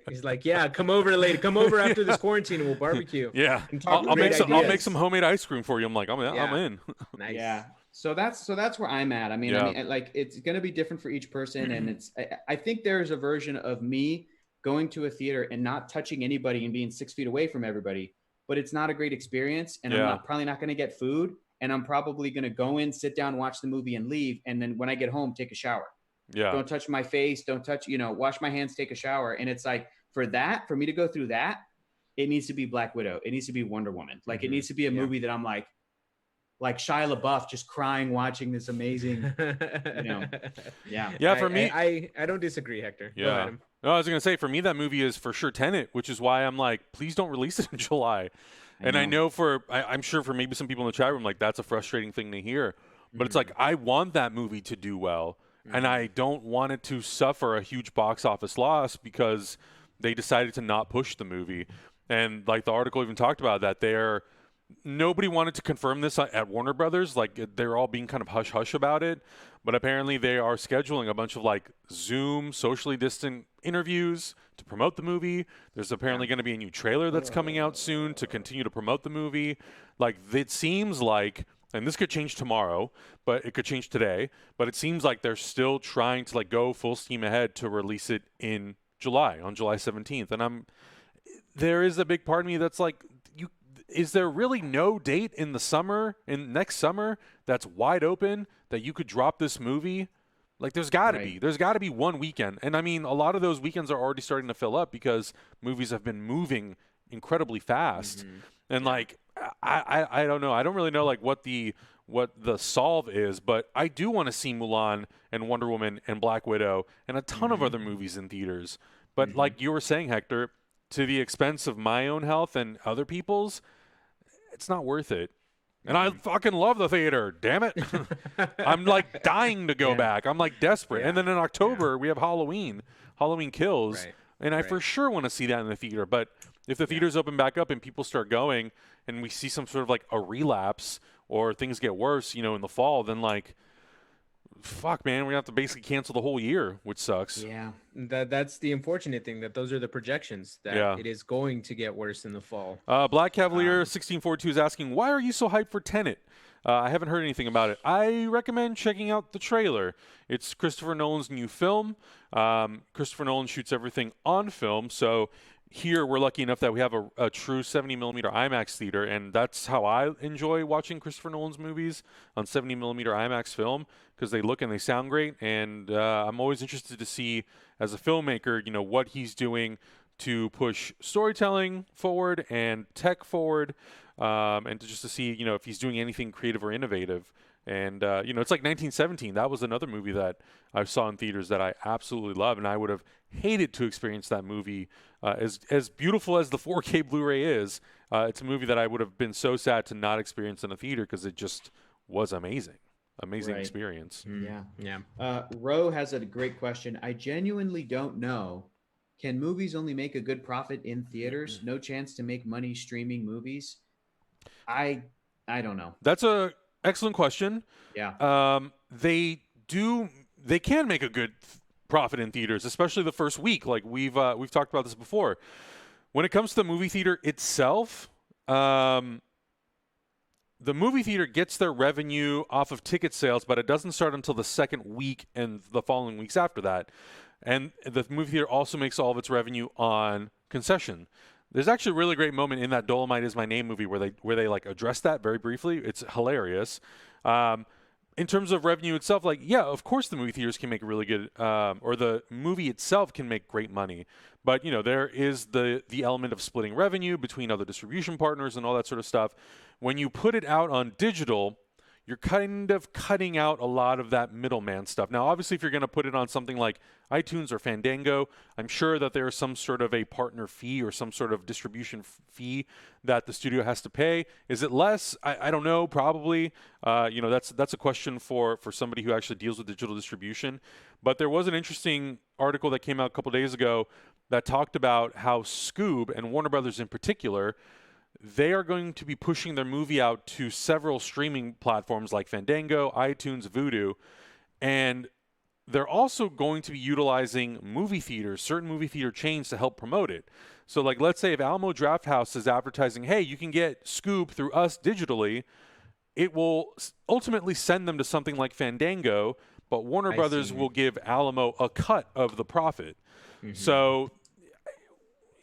He's like, yeah, come over later. Come over after this quarantine and we'll barbecue. Yeah. I'll make some homemade ice cream for you. I'm like, I'm in. Nice. Yeah. So that's where I'm at. I mean, like it's going to be different for each person. And I think there's a version of me going to a theater and not touching anybody and being 6 feet away from everybody, but it's not a great experience. And I'm probably not going to get food. And I'm probably going to go in, sit down, watch the movie and leave. And then when I get home, take a shower. Yeah. Don't touch my face. Don't touch, wash my hands, take a shower. And it's like, for me to go through that, it needs to be Black Widow. It needs to be Wonder Woman. Like it needs to be a movie that I'm like Shia LaBeouf just crying, watching this amazing, Yeah, for me. I don't disagree, Hector. Yeah. Go ahead, Adam. No, I was going to say, for me, that movie is for sure Tenet, which is why I'm like, please don't release it in July. I know I'm sure for maybe some people in the chat room, like that's a frustrating thing to hear. But it's like, I want that movie to do well. And I don't want it to suffer a huge box office loss because they decided to not push the movie. And like the article even talked about that nobody wanted to confirm this at Warner Brothers. Like they're all being kind of hush-hush about it. But apparently they are scheduling a bunch of like Zoom socially distant interviews to promote the movie. There's apparently going to be a new trailer that's coming out soon to continue to promote the movie. Like it seems like, and this could change tomorrow, but it could change today. But it seems like they're still trying to like go full steam ahead to release it in July, on July 17th. And there is a big part of me that's like, is there really no date in next summer that's wide open that you could drop this movie? Like there's got to be one weekend. And I mean, a lot of those weekends are already starting to fill up because movies have been moving incredibly fast. And like, I don't know. I don't really know like what the solve is, but I do want to see Mulan and Wonder Woman and Black Widow and a ton of other movies in theaters. But like you were saying, Hector, to the expense of my own health and other people's, it's not worth it. And I fucking love the theater. Damn it. I'm like dying to go back. I'm like desperate. And then in October, we have Halloween Kills. Right. And I for sure want to see that in the theater. But if the theaters open back up and people start going and we see some sort of like a relapse or things get worse, in the fall, then like, fuck, man, we're going to have to basically cancel the whole year, which sucks. Yeah. That's the unfortunate thing, that those are the projections, that it is going to get worse in the fall. Black Cavalier 1642 is asking, why are you so hyped for Tenet? I haven't heard anything about it. I recommend checking out the trailer. It's Christopher Nolan's new film. Christopher Nolan shoots everything on film, so here we're lucky enough that we have a true 70mm IMAX theater, and that's how I enjoy watching Christopher Nolan's movies, on 70mm IMAX film, because they look and they sound great. And I'm always interested to see, as a filmmaker, what he's doing to push storytelling forward and tech forward, and to see, if he's doing anything creative or innovative. And, it's like 1917. That was another movie that I saw in theaters that I absolutely love, and I would have hated to experience that movie. As beautiful as the 4K Blu-ray is, it's a movie that I would have been so sad to not experience in a theater because it just was amazing experience. Yeah. Ro has a great question. I genuinely don't know. Can movies only make a good profit in theaters? No chance to make money streaming movies? I don't know. That's a excellent question. Yeah. They they can make a good profit in theaters, especially the first week. Like we've talked about this before. When it comes to the movie theater itself, the movie theater gets their revenue off of ticket sales, but it doesn't start until the second week and the following weeks after that. And the movie theater also makes all of its revenue on concession. There's actually a really great moment in that Dolomite Is My Name movie where they like address that very briefly. It's hilarious. In terms of revenue itself, like, yeah, of course the movie theaters can make really good, or the movie itself can make great money. But, you know, there is the element of splitting revenue between other distribution partners and all that sort of stuff. When you put it out on digital, you're kind of cutting out a lot of that middleman stuff. Now, obviously, if you're going to put it on something like iTunes or Fandango, I'm sure that there's some sort of a partner fee or some sort of distribution fee that the studio has to pay. Is it less? I don't know. Probably. You know, that's a question for somebody who actually deals with digital distribution. But there was an interesting article that came out a couple days ago that talked about how Scoob and Warner Brothers in particular, they are going to be pushing their movie out to several streaming platforms like Fandango, iTunes, Vudu, and they're also going to be utilizing movie theaters, certain movie theater chains to help promote it. So, like, let's say if Alamo Drafthouse is advertising, hey, you can get Scoob through us digitally, it will ultimately send them to something like Fandango, but Warner Brothers will give Alamo a cut of the profit. Mm-hmm. So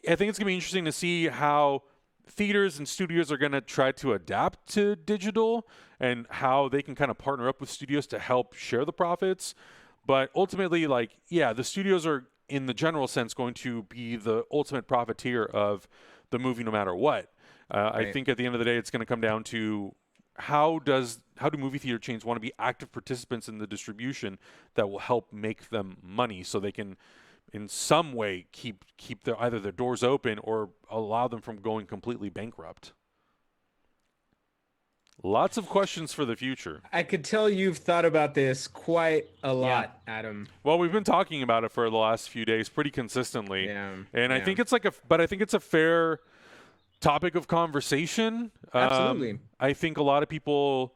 I think it's going to be interesting to see how theaters and studios are going to try to adapt to digital and how they can kind of partner up with studios to help share the profits. But ultimately, like, yeah, the studios are, in the general sense, going to be the ultimate profiteer of the movie no matter what. Right. I think at the end of the day, it's going to come down to how do movie theater chains want to be active participants in the distribution that will help make them money so they can in some way keep either their doors open or allow them from going completely bankrupt. Lots of questions for the future. I could tell you've thought about this quite a lot, Adam. Well, we've been talking about it for the last few days pretty consistently. Yeah. And I think it's I think it's a fair topic of conversation. Absolutely. I think a lot of people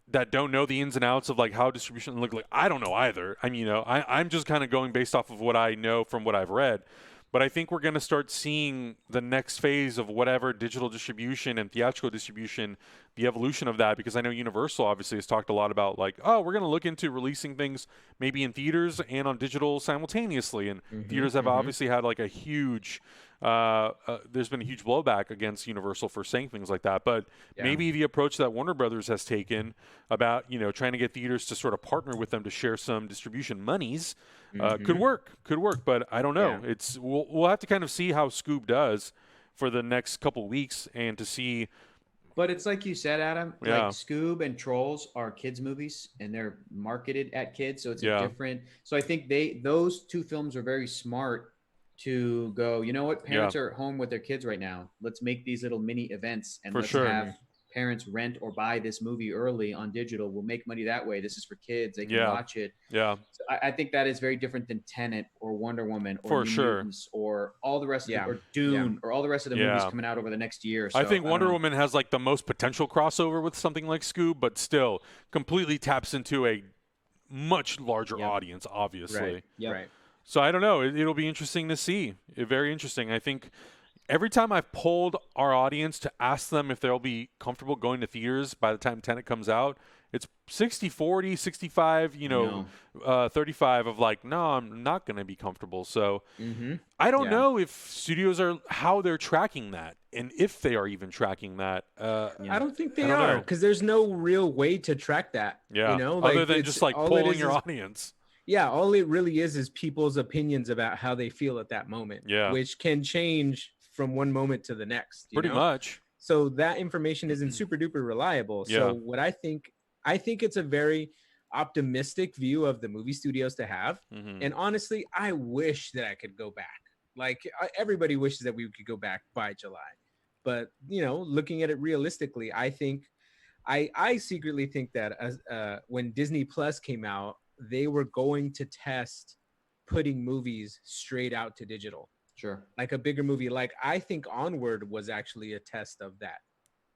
that don't know the ins and outs of like how distribution look like, I don't know either. I mean, you know, I'm just kind of going based off of what I know from what I've read. But I think we're going to start seeing the next phase of whatever digital distribution and theatrical distribution, the evolution of that, because I know Universal obviously has talked a lot about like, oh, we're going to look into releasing things maybe in theaters and on digital simultaneously. And theaters have obviously had like a huge, there's been a huge blowback against Universal for saying things like that. But maybe the approach that Warner Brothers has taken about, you know, trying to get theaters to sort of partner with them to share some distribution monies could work. But I don't know. It's we'll have to kind of see how Scoob does for the next couple weeks and to see. But it's like you said, Adam, like Scoob and Trolls are kids movies and they're marketed at kids. So it's a different. So I think those two films are very smart to go, you know what? Parents are at home with their kids right now. Let's make these little mini events and let's have parents rent or buy this movie early on digital. We'll make money that way. This is for kids. They can watch it. Yeah. So I think that is very different than Tenet or Wonder Woman or New Mutants or all the rest of the, or Dune or all the rest of the movies coming out over the next year. So, I think Wonder Woman has like the most potential crossover with something like Scoob, but still completely taps into a much larger audience, obviously. Right. So I don't know. It'll be interesting to see. Very interesting. I think every time I've polled our audience to ask them if they'll be comfortable going to theaters by the time Tenet comes out, it's 60-40, 65, 35 of like, no, I'm not going to be comfortable. So I don't know if studios how they're tracking that and if they are even tracking that. I don't think they are because there's no real way to track that. Yeah. You know, other than just like polling your audience. Yeah, all it really is people's opinions about how they feel at that moment, which can change from one moment to the next. Pretty much. So that information isn't super duper reliable. So what I think it's a very optimistic view of the movie studios to have. And honestly, I wish that I could go back. Like everybody wishes that we could go back by July. But, you know, looking at it realistically, I think I secretly think that when Disney Plus came out, they were going to test putting movies straight out to digital. Sure. Like a bigger movie. Like I think Onward was actually a test of that.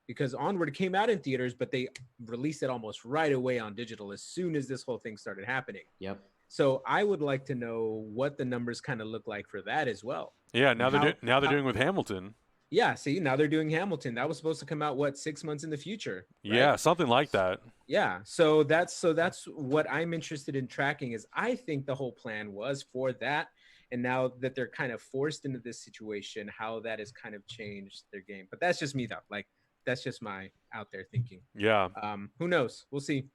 because Onward came out in theaters, but they released it almost right away on digital as soon as this whole thing started happening. Yep. So I would like to know what the numbers kind of look like for that as well. Yeah, now they're doing with Hamilton. Yeah, see, now they're doing Hamilton. That was supposed to come out 6 months in the future. Right? Yeah, something like that. Yeah, so that's what I'm interested in tracking. Is I think the whole plan was for that, and now that they're kind of forced into this situation, how that has kind of changed their game. But that's just me though. Like that's just my out there thinking. Yeah. Who knows? We'll see.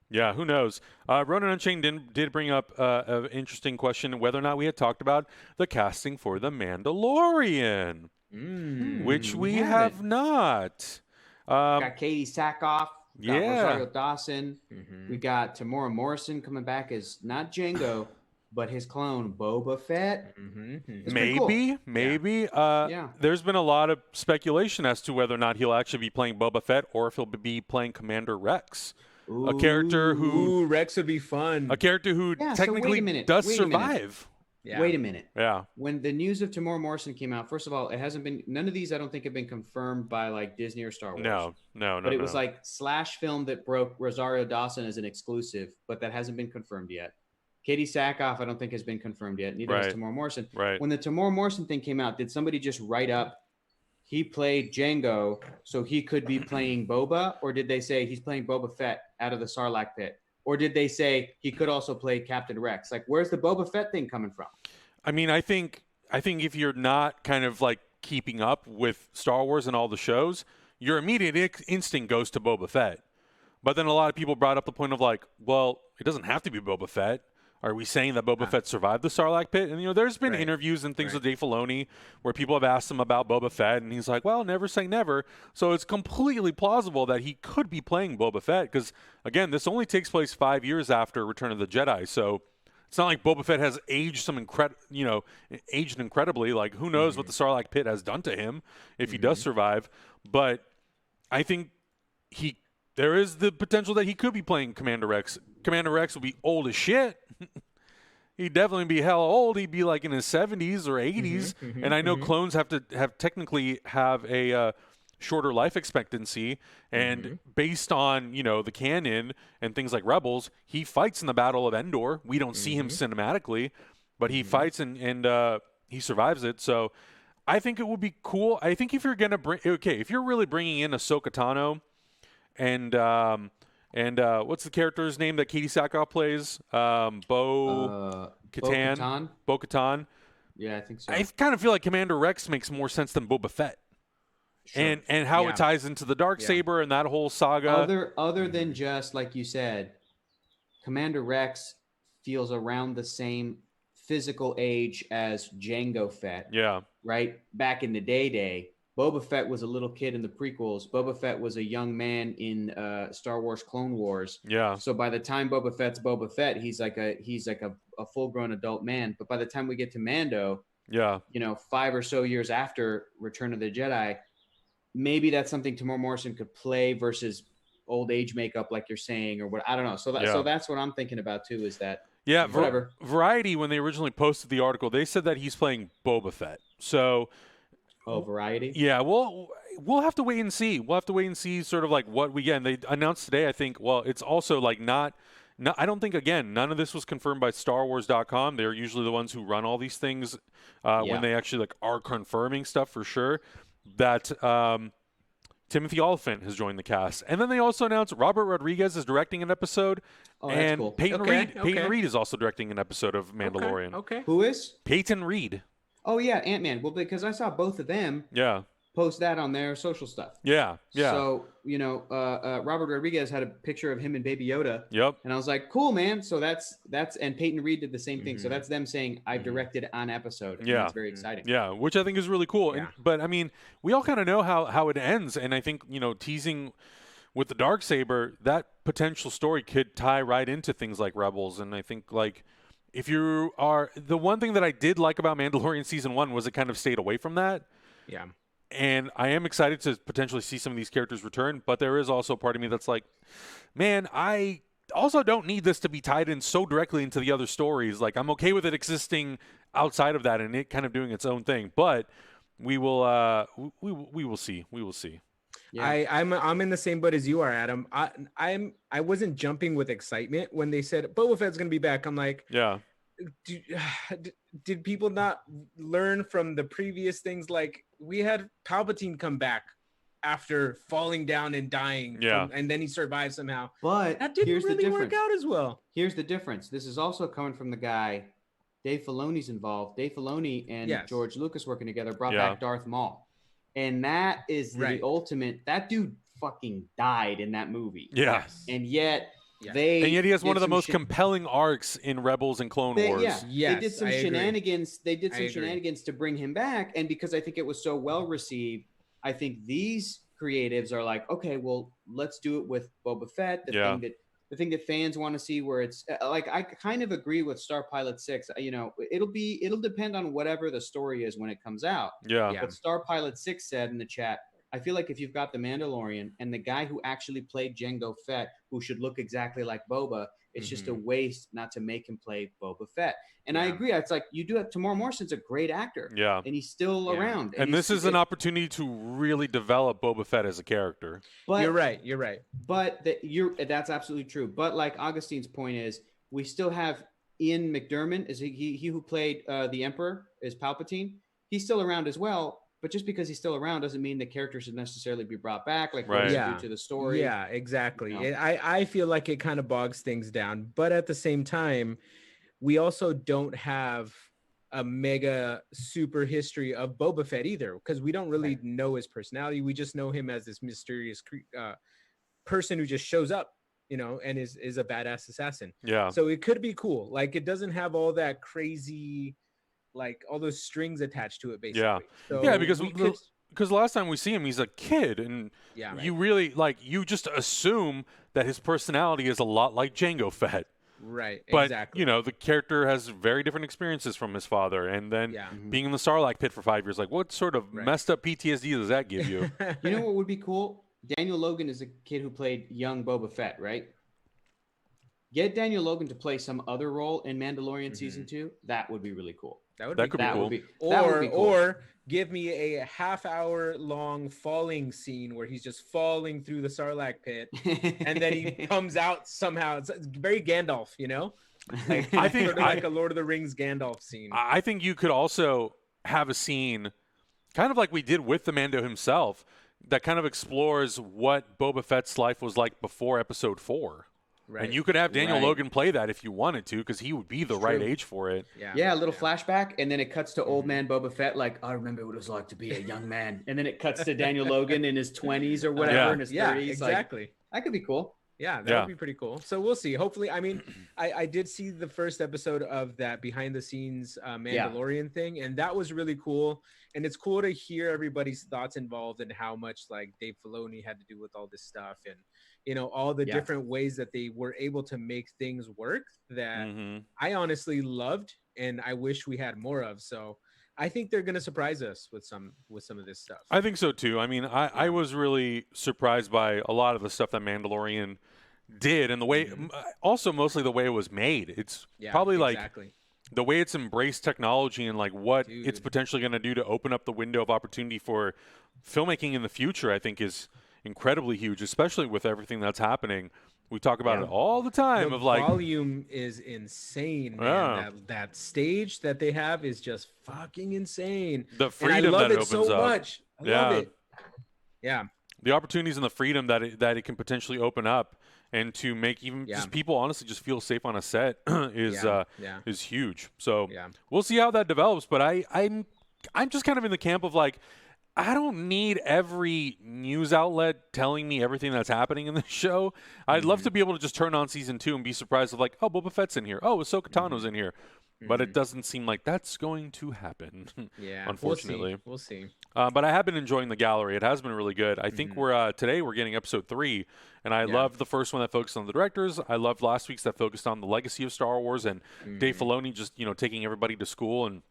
Yeah, who knows? Ronan Unchained did bring up an interesting question whether or not we had talked about the casting for The Mandalorian, which we have not. Got Katie Sackhoff. Got Rosario Dawson. We got Temuera Morrison coming back as not Jango, but his clone Boba Fett. Maybe. Yeah. There's been a lot of speculation as to whether or not he'll actually be playing Boba Fett or if he'll be playing Commander Rex. Ooh. A character who Rex would be fun. A character who technically does survive. Yeah. Wait a minute. Yeah. When the news of Temuera Morrison came out, first of all, it hasn't been none of these I don't think have been confirmed by like Disney or Star Wars. No. But it was like Slash Film that broke Rosario Dawson as an exclusive, but that hasn't been confirmed yet. Katie Sackhoff, I don't think has been confirmed yet. Neither has Temuera Morrison. Right. When the Temuera Morrison thing came out, did somebody just write up he played Jango, so he could be playing Boba, or did they say he's playing Boba Fett out of the Sarlacc pit? Or did they say he could also play Captain Rex? Like, where's the Boba Fett thing coming from? I mean, I think if you're not kind of like keeping up with Star Wars and all the shows, your immediate instinct goes to Boba Fett. But then a lot of people brought up the point of like, well, it doesn't have to be Boba Fett. Are we saying that Boba Fett survived the Sarlacc pit? And, there's been interviews and things with Dave Filoni where people have asked him about Boba Fett, and he's like, well, never say never. So it's completely plausible that he could be playing Boba Fett because, again, this only takes place 5 years after Return of the Jedi. So it's not like Boba Fett has aged aged incredibly. Like, who knows what the Sarlacc pit has done to him if he does survive. But I think there is the potential that he could be playing Commander Rex. Commander Rex would be old as shit. He'd definitely be hella old. He'd be like in his 70s or 80s. And I know clones have technically have a shorter life expectancy. And based on, the canon and things like Rebels, he fights in the Battle of Endor. We don't see him cinematically, but he fights and he survives it. So I think it would be cool. I think if you're going to if you're really bringing in Ahsoka Tano and what's the character's name that Katie Sackhoff plays? Bo-Katan. Bo-Katan. Yeah, I think so. I kind of feel like Commander Rex makes more sense than Boba Fett. Sure. And how it ties into the Darksaber and that whole saga. Other than just, like you said, Commander Rex feels around the same physical age as Jango Fett. Yeah. Right? Back in the day. Boba Fett was a little kid in the prequels. Boba Fett was a young man in Star Wars Clone Wars. Yeah. So by the time Boba Fett's Boba Fett, he's like a full-grown adult man. But by the time we get to Mando, 5 or so years after Return of the Jedi, maybe that's something Temuera Morrison could play versus old age makeup, like you're saying, or what, I don't know. So that's what I'm thinking about too. Is that whatever. Variety, when they originally posted the article, they said that he's playing Boba Fett. So. Oh, Variety? Yeah, we'll have to wait and see. We'll have to wait and see sort of like what we get. And they announced today, I think, well, it's also like not I don't think, again, none of this was confirmed by StarWars.com. They're usually the ones who run all these things when they actually like are confirming stuff for sure, that Timothy Olyphant has joined the cast. And then they also announced Robert Rodriguez is directing an episode. Oh, and that's cool. Peyton Reed is also directing an episode of Mandalorian. Okay. Who is? Peyton Reed. Oh, yeah, Ant-Man. Well, because I saw both of them post that on their social stuff. Yeah. So, Robert Rodriguez had a picture of him and Baby Yoda. Yep. And I was like, cool, man. So that's and Peyton Reed did the same thing. So that's them saying, I've directed an episode. And it's very exciting. Yeah, which I think is really cool. Yeah. But, I mean, we all kind of know how it ends. And I think, teasing with the Darksaber, that potential story could tie right into things like Rebels. And I think, like, if you are – the one thing that I did like about Mandalorian Season 1 was it kind of stayed away from that. Yeah. And I am excited to potentially see some of these characters return, but there is also a part of me that's like, man, I also don't need this to be tied in so directly into the other stories. Like, I'm okay with it existing outside of that and it kind of doing its own thing, but we will see. We will see. Yeah. I'm in the same boat as you are, Adam. I wasn't jumping with excitement when they said Boba Fett's gonna be back. I'm like, Yeah. do, did people not learn from the previous things? Like we had Palpatine come back after falling down and dying, Yeah. and then he survived somehow. But That didn't here's the really work difference. out as well. Here's the difference. This is also coming from the guy, Dave Filoni's involved. Dave Filoni and Yes. George Lucas working together brought Yeah. back Darth Maul. And that is Right. the ultimate. That dude fucking died in that movie. Yeah. Yes. And yet Yeah. they And yet he has one did of the some most shit- compelling arcs in Rebels and Clone They, Wars. yeah, Yes, they did some I agree. shenanigans. They did I some agree. shenanigans to bring him back, and because I think it was so well received, I think these creatives are like, okay, well, let's do it with Boba Fett. The thing that fans want to see, where it's like I kind of agree with Star Pilot 6. You know, it'll depend on whatever the story is when it comes out. Yeah. Yeah. But Star Pilot 6 said in the chat, I feel like if you've got the Mandalorian and the guy who actually played Jango Fett, who should look exactly like Boba, it's just a waste not to make him play Boba Fett. And I Yeah. agree. It's like you do it. Temuera Morrison's a great actor. Yeah. And he's still Yeah. around. And this is an opportunity to really develop Boba Fett as a character. But You're right. You're right. But that's absolutely true. But like Augustine's point is, we still have Ian McDiarmid, is he who played the Emperor, is Palpatine. He's still around as well. But just because he's still around doesn't mean the character should necessarily be brought back. Like what does Right. it do to the story? Yeah, exactly. You know? I feel like it kind of bogs things down, but at the same time, we also don't have a mega super history of Boba Fett either, because we don't really know his personality. We just know him as this mysterious person who just shows up, you know, and is a badass assassin. Yeah. So it could be cool. Like it doesn't have all that crazy, like all those strings attached to it, basically. Yeah. So Yeah, because we could, because last time we see him, he's a kid, and yeah, right. you really you just assume that his personality is a lot like Jango Fett. Right. But exactly. you know, the character has very different experiences from his father, and then Yeah. being in the Sarlacc pit for 5 years, like what sort of Right. messed up PTSD does that give you? You know what would be cool? Daniel Logan is a kid who played young Boba Fett, right? Get Daniel Logan to play some other role in Mandalorian season 2. That would be really cool. That would That be could be cool. cool. That would be cool. Or give me a half-hour long falling scene where he's just falling through the Sarlacc pit, and then he comes out somehow. It's very Gandalf, you know. Like, I think sort of like a Lord of the Rings Gandalf scene. I think you could also have a scene, kind of like we did with the Mando himself, that kind of explores what Boba Fett's life was like before Episode 4. Right. And you could have Daniel Right. Logan play that if you wanted to, because he would be the right true. age for it. Yeah, a little flashback, and then it cuts to old man Boba Fett, like, I remember what it was like to be a young man. And then it cuts to Daniel Logan in his 20s or whatever, Yeah. in his 30s. Yeah, Like, exactly. that could be cool. Yeah, that Yeah. would be pretty cool. So we'll see. Hopefully, I mean, I did see the first episode of that behind the scenes Mandalorian thing, and that was really cool. And it's cool to hear everybody's thoughts involved and how much like Dave Filoni had to do with all this stuff, and you know all the different ways that they were able to make things work that I honestly loved, and I wish we had more of. So I think they're gonna surprise us with some of this stuff. I think so too. I mean, I was really surprised by a lot of the stuff that Mandalorian did, and the way, also mostly the way it was made. It's probably like the way it's embraced technology and like what it's potentially going to do to open up the window of opportunity for filmmaking in the future, I think is incredibly huge, especially with everything that's happening. We talk about it all the time. The of like volume is insane, man. That stage that they have is just fucking insane. The and freedom I love that it it opens so up. much. I love it. Yeah. The opportunities and the freedom that it can potentially open up, and to make even just people honestly just feel safe on a set is huge. So we'll see how that develops. But I'm just kind of in the camp of like, I don't need every news outlet telling me everything that's happening in the show. I'd love to be able to just turn on season 2 and be surprised of like, oh, Boba Fett's in here. Oh, Ahsoka Tano's in here. But it doesn't seem like that's going to happen. Yeah, unfortunately. We'll see. But I have been enjoying the gallery. It has been really good. I think today we're getting episode 3, and I loved the first one that focused on the directors. I loved last week's that focused on the legacy of Star Wars and Dave Filoni just taking everybody to school and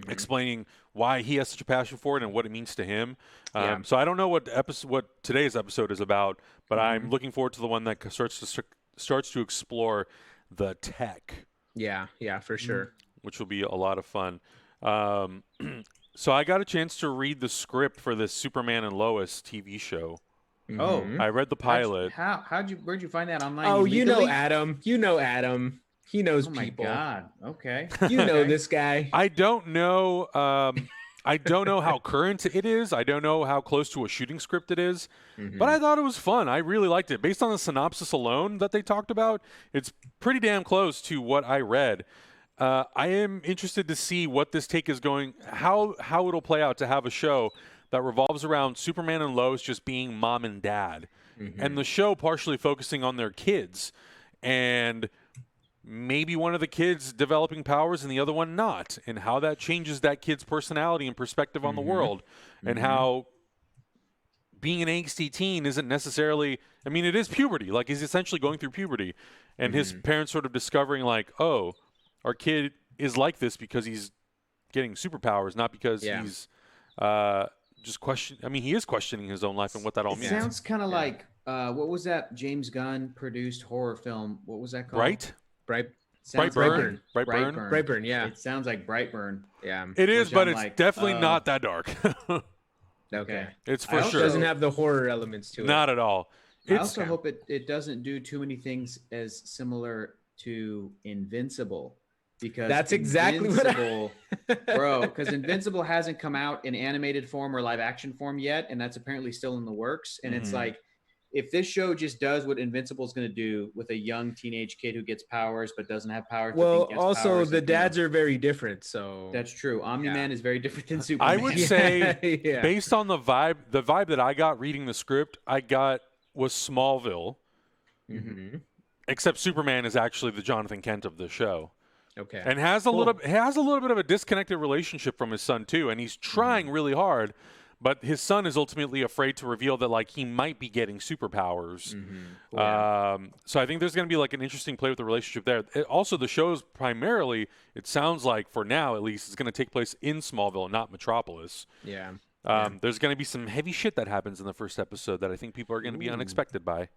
explaining why he has such a passion for it and what it means to him. So I don't know what today's episode is about, but I'm looking forward to the one that starts to explore the tech. Yeah, for sure. Which will be a lot of fun. So I got a chance to read the script for this Superman and Lois TV show. Oh, I read the pilot. Where'd you find that online? Oh, you know illegally? Adam. You know Adam. He knows Oh my people. God. Okay. You know Okay. this guy. I don't know. I don't know how current it is. I don't know how close to a shooting script it is. But I thought it was fun. I really liked it. Based on the synopsis alone that they talked about, it's pretty damn close to what I read. I am interested to see what this take is going, how it'll play out to have a show that revolves around Superman and Lois just being mom and dad, and the show partially focusing on their kids, and maybe one of the kids developing powers and the other one not, and how that changes that kid's personality and perspective on the world, and how being an angsty teen isn't necessarily, I mean, it is puberty. Like, he's essentially going through puberty, and his parents sort of discovering, like, oh, our kid is like this because he's getting superpowers, not because he's just he is questioning his own life and what that all means. It sounds kind of like, what was that James Gunn produced horror film? What was that called? Brightburn. Brightburn, yeah. It sounds like Brightburn. Yeah. It is, Which but I'm it's like, definitely not that dark. Okay. It's for also- sure. It doesn't have the horror elements to it. Not at all. I also hope it doesn't do too many things as similar to Invincible, because That's exactly what Invincible, bro, because Invincible hasn't come out in animated form or live action form yet, and that's apparently still in the works. And it's like, if this show just does what Invincible is going to do with a young teenage kid who gets powers but doesn't have powers. Well, but gets also powers, the and, dads are very different, so That's true. Omni-Man is very different than Superman. I would say, Yeah. based on the vibe that I got reading the script, I got was Smallville. Except Superman is actually the Jonathan Kent of the show. Okay. And has a little bit of a disconnected relationship from his son too, and he's trying really hard, but his son is ultimately afraid to reveal that, like, he might be getting superpowers. So I think there's going to be, like, an interesting play with the relationship there. Also, the show is primarily, it sounds like for now at least, is going to take place in Smallville, not Metropolis. Yeah. There's going to be some heavy shit that happens in the first episode that I think people are going to be unexpected by.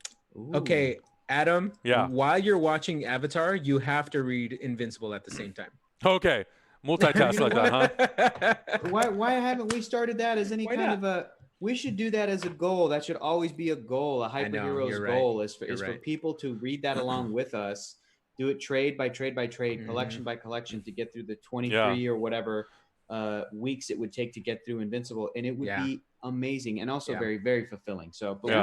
Okay, Adam. Yeah. While you're watching Avatar, you have to read Invincible at the same time. Okay. Multitask like that, huh? Why haven't we started that as any kind of a? We should do that as a goal. That should always be a goal. A hyperhero's goal is for people to read that along with us. Do it trade by trade by trade, collection by collection, to get through the 23 or whatever weeks it would take to get through Invincible, and it would be amazing and also very, very fulfilling. So, but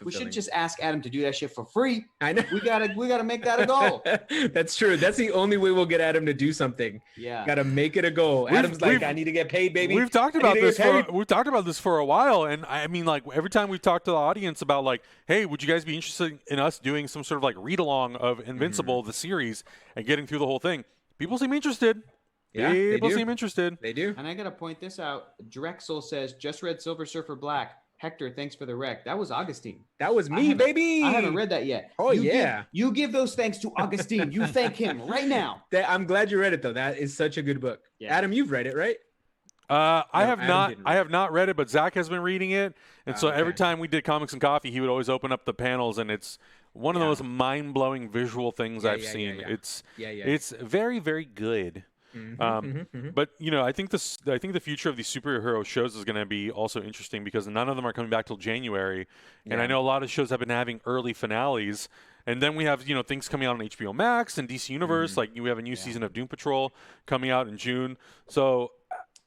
we should just ask Adam to do that shit for free. I know. We gotta make that a goal. That's true. That's the only way we'll get Adam to do something. Yeah, gotta make it a goal. Adam's like, I need to get paid, baby. We've talked about this for a while, and I mean, like, every time we've talked to the audience about, like, hey, would you guys be interested in us doing some sort of, like, read along of Invincible, the series, and getting through the whole thing? People seem interested. Yeah, people seem interested. They do. And I gotta point this out. Drexel says, "Just read Silver Surfer Black. Hector, thanks for the rec." That was Augustine. That was me, baby. I haven't read that yet. Oh, You give those thanks to Augustine. You thank him right now. I'm glad you read it though. That is such a good book. Yeah. Adam, you've read it, right? I have not read it, but Zach has been reading it, and so every time we did Comics and Coffee, he would always open up the panels, and it's one of the most mind-blowing visual things I've seen. It's very, very good. But I think the future of these superhero shows is going to be also interesting, because none of them are coming back till January, and I know a lot of shows have been having early finales, and then we have things coming out on HBO Max and DC Universe. Like, we have a new season of Doom Patrol coming out in June, so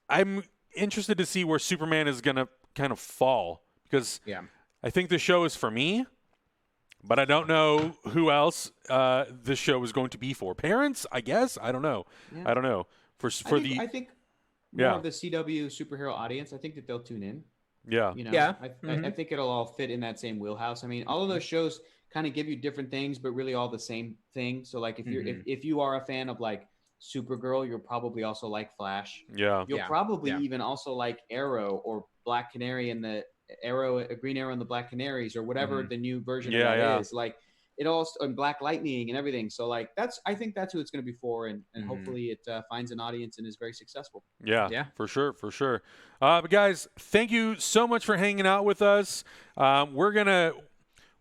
I'm interested to see where Superman is going to kind of fall, because I think the show is for me, but I don't know who else this show is going to be for. Parents, I guess. I don't know. Yeah. I don't know. I think more of the CW superhero audience, I think that they'll tune in. Yeah. I think it'll all fit in that same wheelhouse. I mean, all of those shows kind of give you different things, but really all the same thing. So, like, if you are a fan of, like, Supergirl, you'll probably also like Flash. Yeah. You'll probably even also like Arrow or Black Canary and the Green Arrow and the Black Canaries, or whatever the new version of that is. Like, it all, and Black Lightning and everything. So, like, I think that's who it's going to be for, and hopefully it finds an audience and is very successful. Yeah, for sure. But guys, thank you so much for hanging out with us.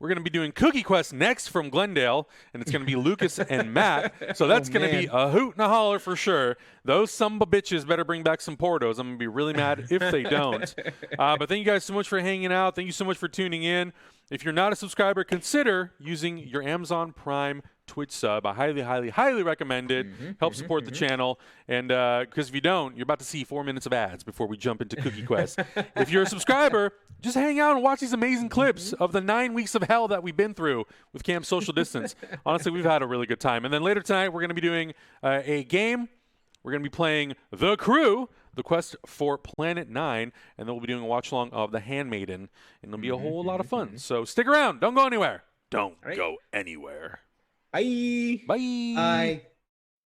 we're going to be doing Cookie Quest next from Glendale, and it's going to be Lucas and Matt. So that's going to be a hoot and a holler for sure. Those samba bitches better bring back some Portos. I'm going to be really mad if they don't. But thank you guys so much for hanging out. Thank you so much for tuning in. If you're not a subscriber, consider using your Amazon Prime Twitch sub. I highly, highly, highly recommend it. Help support the channel. And because if you don't, you're about to see 4 minutes of ads before we jump into Cookie Quest. If you're a subscriber, just hang out and watch these amazing clips of the 9 weeks of hell that we've been through with Camp Social Distance. Honestly, we've had a really good time. And then later tonight, we're going to be doing a game. We're going to be playing The Crew, The Quest for Planet 9, and then we'll be doing a watch-along of The Handmaiden, and it'll be a whole lot of fun. So stick around. Don't go anywhere. Don't go anywhere. Bye. Bye. Bye.